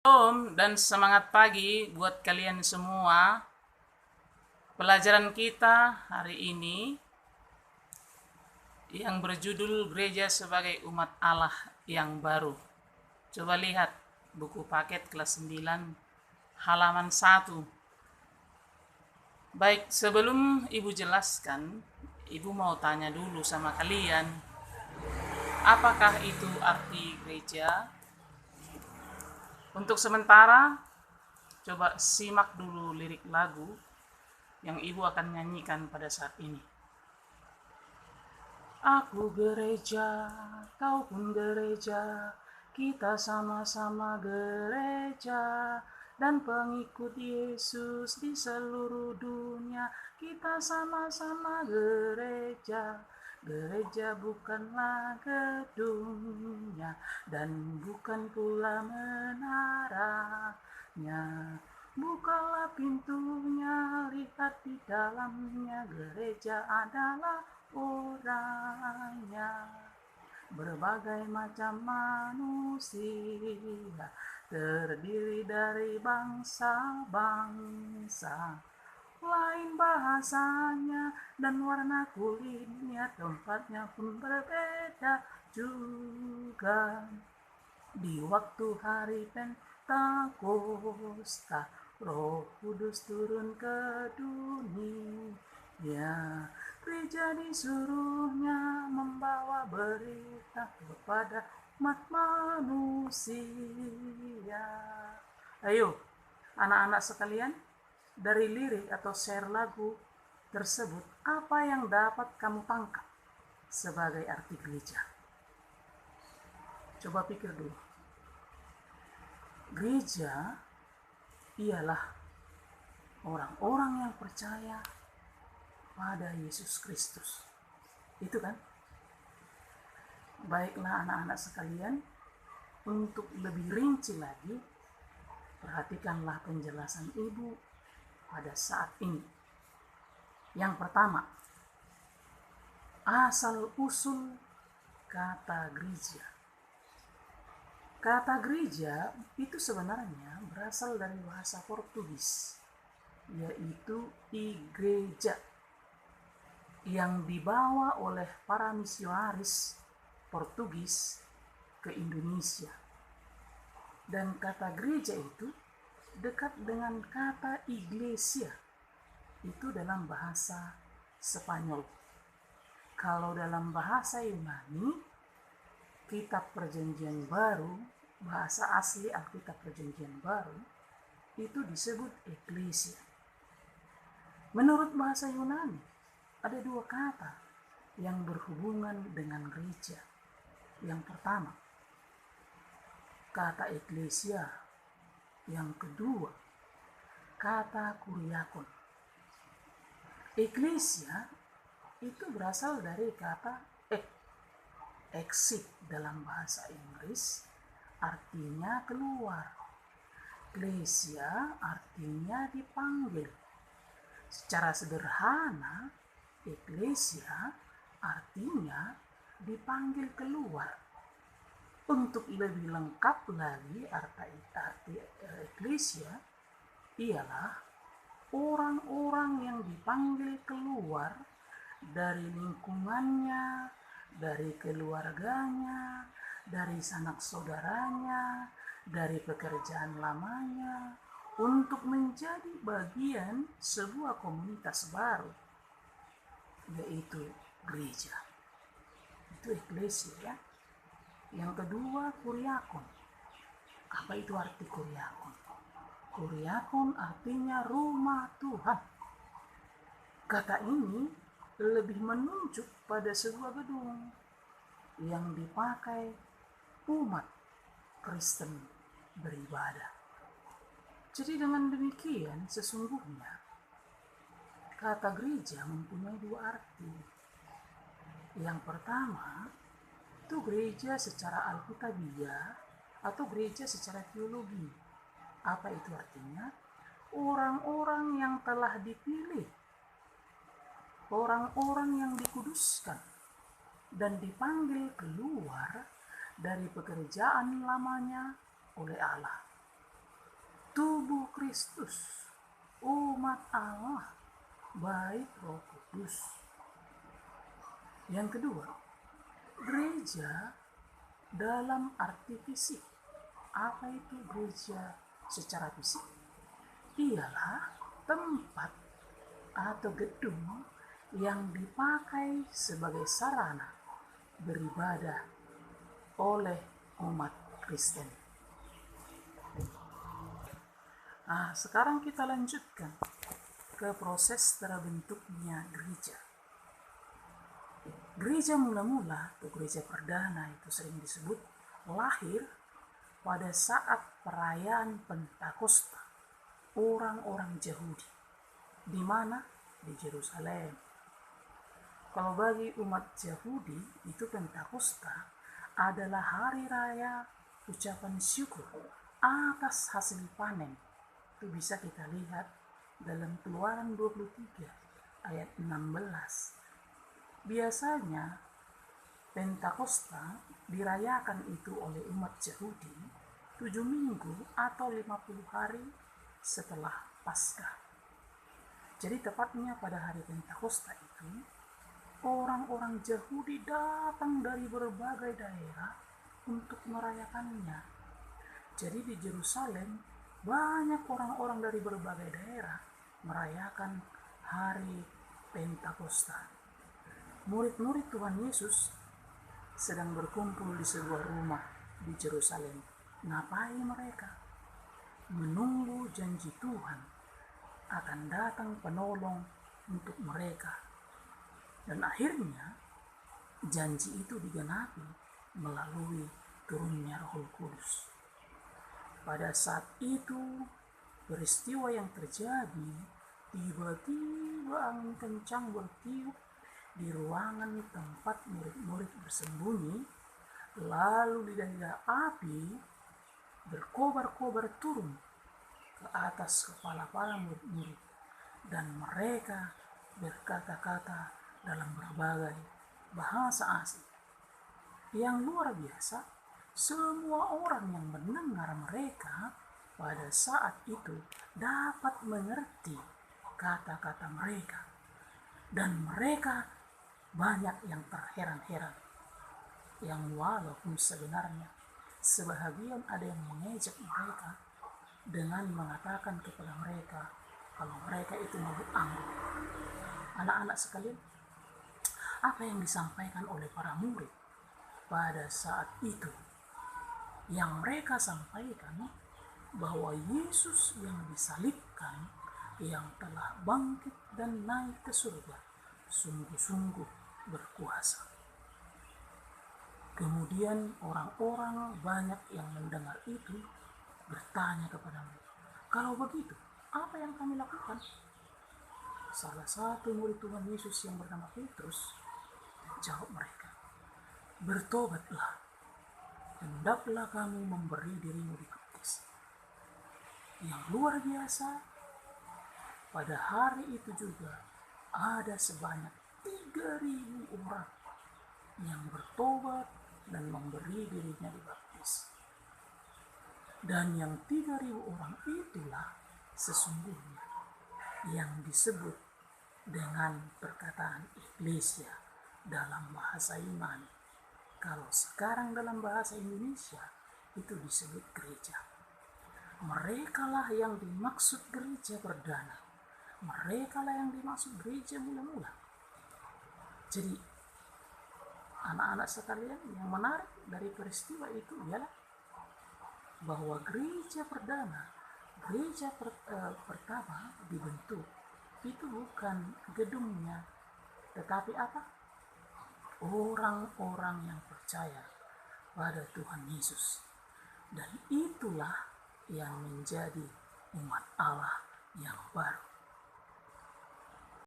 Shalom dan semangat pagi buat kalian semua. Pelajaran kita hari ini yang berjudul Gereja sebagai Umat Allah yang Baru. Coba lihat buku paket kelas 9 halaman 1. Baik, sebelum Ibu jelaskan, Ibu mau tanya dulu sama kalian. Apakah itu arti gereja? Untuk sementara, coba simak dulu lirik lagu yang Ibu akan nyanyikan pada saat ini. Aku gereja, kau pun gereja, kita sama-sama gereja, dan pengikut Yesus di seluruh dunia, kita sama-sama gereja. Gereja bukanlah gedungnya, dan bukan pula menaranya. Bukalah pintunya, lihat di dalamnya, gereja adalah orangnya. Berbagai macam manusia, terdiri dari bangsa-bangsa, lain bahasanya dan warna kulitnya, tempatnya pun berbeda juga. Di waktu hari Pentakosta, Roh Kudus turun ke dunia. Gereja disuruhnya membawa berita kepada umat manusia. Ayo, anak-anak sekalian, dari lirik atau share lagu tersebut, apa yang dapat kamu tangkap sebagai arti gereja? Coba pikir dulu. Gereja ialah orang-orang yang percaya pada Yesus Kristus. Itu kan? Baiklah anak-anak sekalian, untuk lebih rinci lagi, perhatikanlah penjelasan Ibu pada saat ini. Yang pertama, asal-usul kata gereja. Kata gereja itu sebenarnya berasal dari bahasa Portugis, yaitu igreja, yang dibawa oleh para misionaris Portugis ke Indonesia. Dan kata gereja itu dekat dengan kata iglesia, itu dalam bahasa Spanyol. Kalau dalam bahasa Yunani, Kitab Perjanjian Baru, bahasa asli Alkitab Perjanjian Baru, itu disebut eklesia. Menurut bahasa Yunani, ada dua kata yang berhubungan dengan gereja. Yang pertama, kata eklesia. Yang kedua, kata kuriakon. Eklesia itu berasal dari kata exit dalam bahasa Inggris, artinya keluar. Eklesia artinya dipanggil. Secara sederhana, eklesia artinya dipanggil keluar. Untuk lebih lengkap lagi, arti eklesia ialah orang-orang yang dipanggil keluar dari lingkungannya, dari keluarganya, dari sanak saudaranya, dari pekerjaan lamanya, untuk menjadi bagian sebuah komunitas baru, yaitu gereja. Itu eklesia ya. Yang kedua, kuriakon. Apa itu arti kuriakon? Kuriakon artinya rumah Tuhan. Kata ini lebih menunjuk pada sebuah gedung yang dipakai umat Kristen beribadah. Jadi dengan demikian, sesungguhnya kata gereja mempunyai dua arti. Yang pertama, itu gereja secara alkitabiah atau gereja secara teologi. Apa itu artinya? Orang-orang yang telah dipilih, orang-orang yang dikuduskan dan dipanggil keluar dari pekerjaan lamanya oleh Allah. tubuh Kristus, umat Allah, bait Roh Kudus. Yang kedua, gereja dalam arti fisik. Apa itu gereja secara fisik? Ialah tempat atau gedung yang dipakai sebagai sarana beribadah oleh umat Kristen. Sekarang kita lanjutkan ke proses terbentuknya gereja. Gereja mula-mula atau gereja perdana itu sering disebut lahir pada saat perayaan Pentakosta orang-orang Yahudi. Di mana? Di Yerusalem. Kalau bagi umat Yahudi itu Pentakosta adalah hari raya ucapan syukur atas hasil panen. Itu bisa kita lihat dalam Keluaran 23 ayat 16. Biasanya Pentakosta dirayakan itu oleh umat Yahudi 7 minggu atau 50 hari setelah Paskah. Jadi tepatnya pada hari Pentakosta itu orang-orang Yahudi datang dari berbagai daerah untuk merayakannya. Jadi di Yerusalem banyak orang-orang dari berbagai daerah merayakan hari Pentakosta. Murid-murid Tuhan Yesus sedang berkumpul di sebuah rumah di Yerusalem. Ngapain mereka? Menunggu janji Tuhan akan datang penolong untuk mereka. Dan akhirnya janji itu digenapi melalui turunnya Roh Kudus. Pada saat itu peristiwa yang terjadi, tiba-tiba angin kencang bertiup di ruangan tempat murid-murid bersembunyi, lalu dari api berkobar-kobar turun ke atas kepala para murid-murid, dan mereka berkata-kata dalam berbagai bahasa asing. Yang luar biasa, semua orang yang mendengar mereka pada saat itu dapat mengerti kata-kata mereka, dan mereka banyak yang terheran-heran, yang walaupun sebenarnya sebahagian ada yang mengejek mereka dengan mengatakan kepada mereka kalau mereka itu mabuk anggur. Anak-anak sekalian, apa yang disampaikan oleh para murid pada saat itu? Yang mereka sampaikan bahwa Yesus yang disalibkan, yang telah bangkit dan naik ke surga, sungguh-sungguh berkuasa. Kemudian orang-orang banyak yang mendengar itu bertanya kepada mereka, kalau begitu, apa yang kami lakukan? Salah satu murid Tuhan Yesus yang bernama Petrus jawab mereka, bertobatlah, hendaklah kamu memberi dirimu dibaptis. Yang luar biasa, pada hari itu juga ada sebanyak 3.000 orang yang bertobat dan memberi dirinya dibaptis. Dan yang 3.000 orang itulah sesungguhnya yang disebut dengan perkataan eklesia dalam bahasa Yunani. Kalau sekarang dalam bahasa Indonesia itu disebut gereja. Merekalah yang dimaksud gereja perdana. Merekalah yang dimaksud gereja mula-mula. Jadi anak-anak sekalian, yang menarik dari peristiwa itu ialah bahwa gereja perdana, gereja pertama dibentuk itu bukan gedungnya, tetapi apa? Orang-orang yang percaya pada Tuhan Yesus. Dan itulah yang menjadi umat Allah yang baru.